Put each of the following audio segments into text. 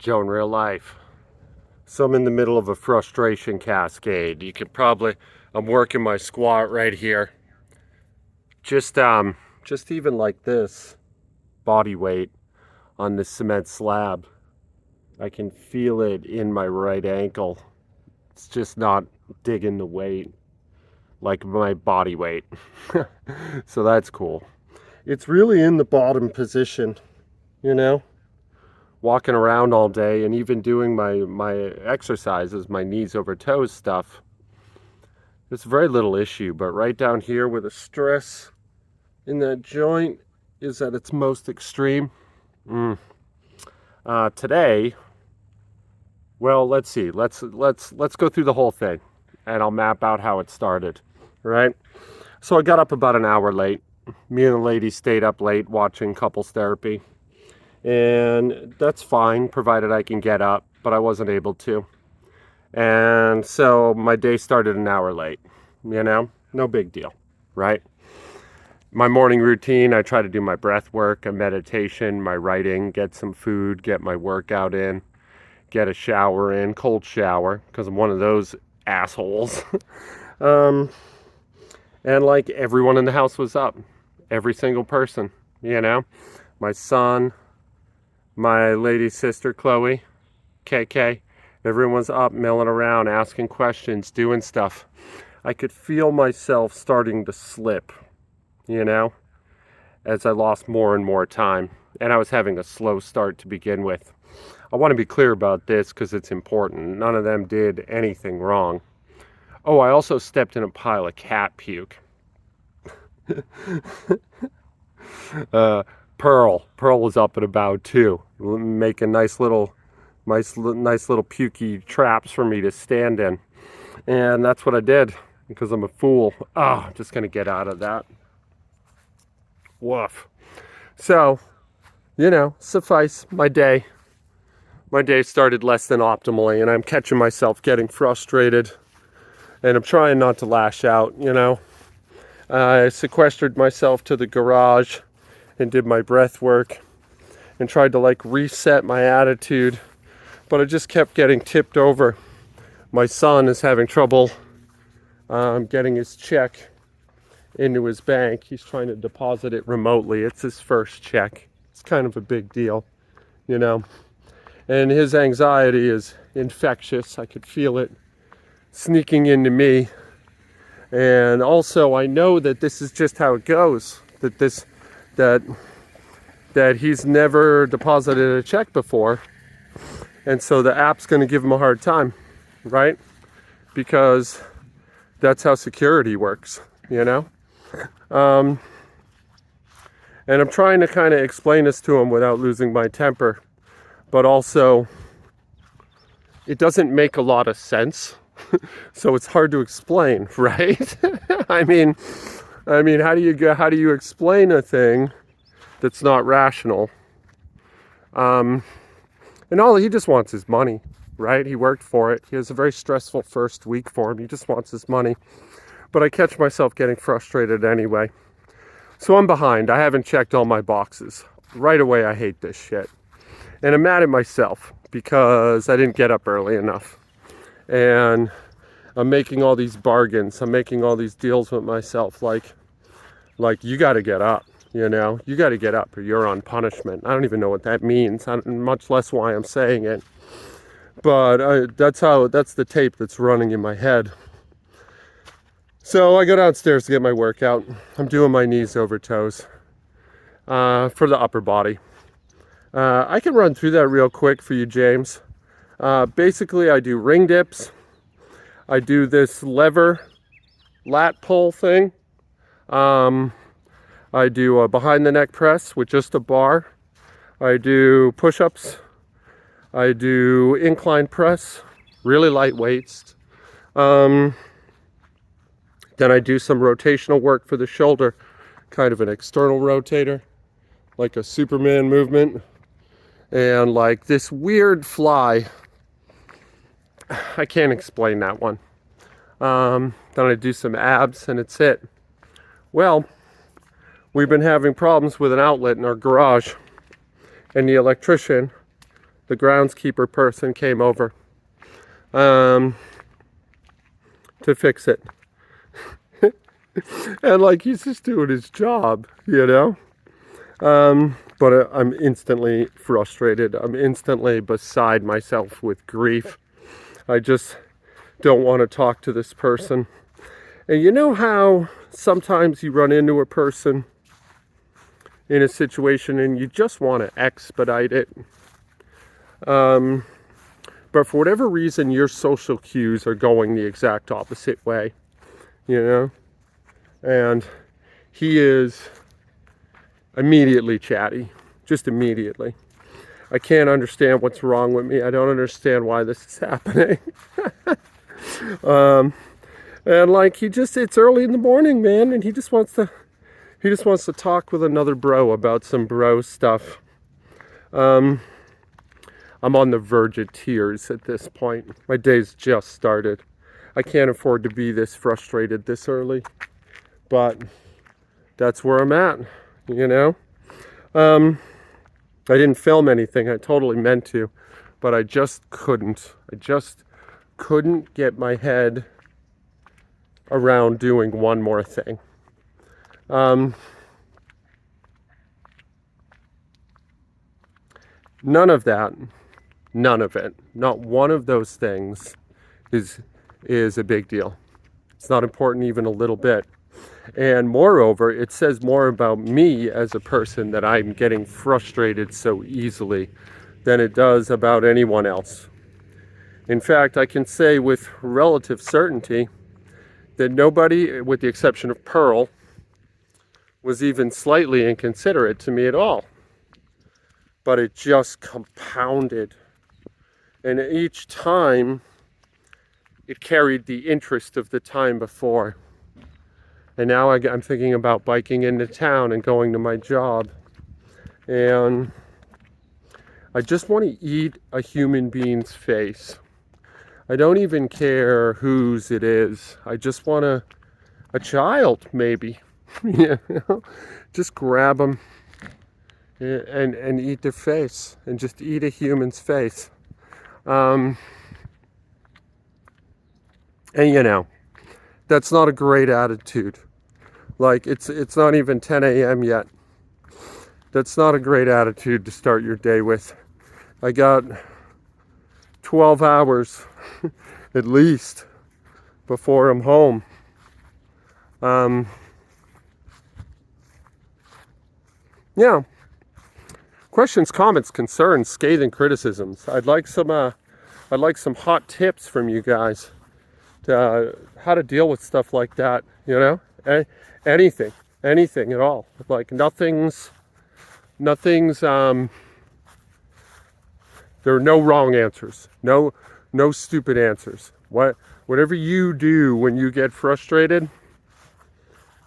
Joe in real life. So I'm in the middle of a frustration cascade. You could probably, I'm working my squat right here. Just even like this body weight on this cement slab. I can feel it in my right ankle. It's just not digging the weight like my body weight. So that's cool. It's really in the bottom position, you know? Walking around all day and even doing my exercises, my knees over toes stuff. There's very little issue, but right down here where the stress in that joint is at its most extreme. Today, well, let's see. Let's go through the whole thing, and I'll map out how it started. Right? So I got up about an hour late. Me and the lady stayed up late watching couples therapy, and that's fine, provided I can get up. But I wasn't able to, and so my day started an hour late. You know, no big deal, right? My morning routine, I try to do my breath work, a meditation, my writing, get some food, get my workout in, get a shower in, cold shower, because I'm one of those assholes. And like everyone in the house was up, every single person, you know, my son, my lady sister, Chloe, KK, everyone's up, milling around, asking questions, doing stuff. I could feel myself starting to slip, you know, as I lost more and more time. And I was having a slow start to begin with. I want to be clear about this because it's important. None of them did anything wrong. Oh, I also stepped in a pile of cat puke. Pearl was up and about too, making nice little pukey traps for me to stand in. And that's what I did because I'm a fool. I'm just going to get out of that. Woof. So, you know, suffice my day. My day started less than optimally, and I'm catching myself getting frustrated. And I'm trying not to lash out, you know. I sequestered myself to the garage and did my breath work and tried to like reset my attitude. But I just kept getting tipped over. My son is having trouble getting his check into his bank. He's trying to deposit it remotely. It's his first check. It's kind of a big deal, you know. And his anxiety is infectious. I could feel it sneaking into me. And also I know that this is just how it goes. That he's never deposited a check before. And so the app's going to give him a hard time, right? Because that's how security works, you know? And I'm trying to kind of explain this to him without losing my temper. But also, it doesn't make a lot of sense. So it's hard to explain, right? I mean, how do you explain a thing that's not rational? And he just wants his money, right? He worked for it. He has a very stressful first week for him. He just wants his money. But I catch myself getting frustrated anyway. So I'm behind. I haven't checked all my boxes. Right away, I hate this shit. And I'm mad at myself because I didn't get up early enough. And I'm making all these bargains. I'm making all these deals with myself. Like you got to get up, you know? You got to get up or you're on punishment. I don't even know what that means, much less why I'm saying it. But that's the tape that's running in my head. So I go downstairs to get my workout. I'm doing my knees over toes for the upper body. I can run through that real quick for you, James. Basically, I do ring dips. I do this lever lat pull thing. I do a behind the neck press with just a bar. I do push-ups. I do incline press, really light weights. Then I do some rotational work for the shoulder, kind of an external rotator, like a Superman movement. And like this weird fly, I can't explain that one. Then I do some abs and it's it. Well, we've been having problems with an outlet in our garage, and the electrician the groundskeeper person came over to fix it. And like, he's just doing his job, you know? But I'm instantly frustrated. I'm instantly beside myself with grief. I just don't want to talk to this person. And you know how sometimes you run into a person in a situation and you just want to expedite it? But for whatever reason, your social cues are going the exact opposite way, you know? And he is immediately chatty, just immediately. I can't understand what's wrong with me. I don't understand why this is happening. And like, it's early in the morning, man, and he just wants to talk with another bro about some bro stuff. I'm on the verge of tears at this point. My day's just started. I can't afford to be this frustrated this early, but that's where I'm at, you know? I didn't film anything. I totally meant to, but I just couldn't. I just couldn't get my head around doing one more thing. None of it, not one of those things is a big deal. It's not important even a little bit. And moreover, it says more about me as a person that I'm getting frustrated so easily than it does about anyone else. In fact, I can say with relative certainty that nobody, with the exception of Pearl, was even slightly inconsiderate to me at all. But it just compounded. And each time, it carried the interest of the time before. And now I'm thinking about biking into town and going to my job. And I just want to eat a human being's face. I don't even care whose it is. I just want a child, maybe. You know? Just grab them and eat their face. And just eat a human's face. And you know, that's not a great attitude. Like, it's not even 10 a.m. yet. That's not a great attitude to start your day with. I got 12 hours at least before I'm home. Yeah. Questions, comments, concerns, scathing criticisms. I'd like some hot tips from you guys to how to deal with stuff like that, you know? Anything at all. Like, nothing's there are no wrong answers. No stupid answers. Whatever you do when you get frustrated,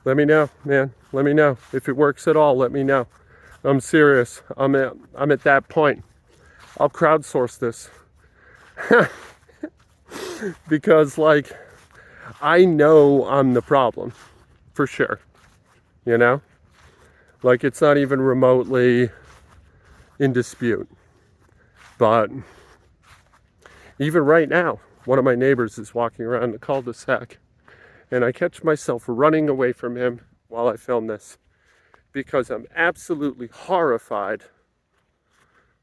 let me know, man. Let me know. If it works at all, let me know. I'm serious. I'm at that point. I'll crowdsource this. Because, like, I know I'm the problem. For sure. You know? Like, it's not even remotely in dispute. But even right now, one of my neighbors is walking around the cul-de-sac, and I catch myself running away from him while I film this because I'm absolutely horrified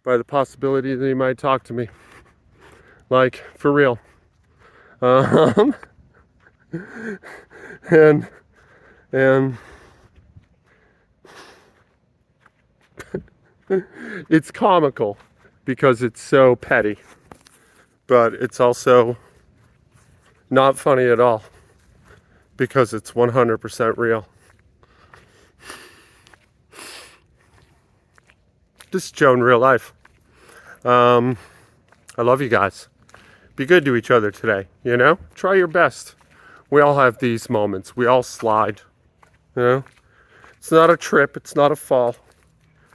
by the possibility that he might talk to me. Like, for real. And it's comical because it's so petty, but it's also not funny at all because it's 100% real. This is Joe in real life. I love you guys. Be good to each other today, you know? Try your best. We all have these moments. We all slide, you know? It's not a trip. It's not a fall.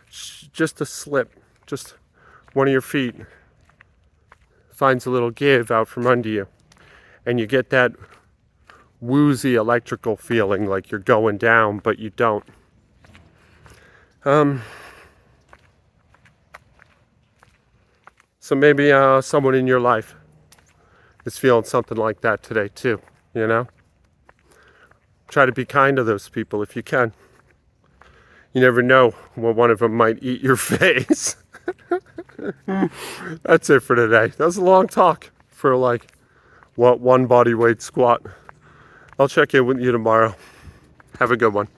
It's just a slip. Just one of your feet finds a little give out from under you. And you get that woozy electrical feeling like you're going down, but you don't. So maybe someone in your life is feeling something like that today too, you know? Try to be kind to those people if you can. You never know when one of them might eat your face. That's it for today. That was a long talk for like, what, one body weight squat. I'll check in with you tomorrow. Have a good one.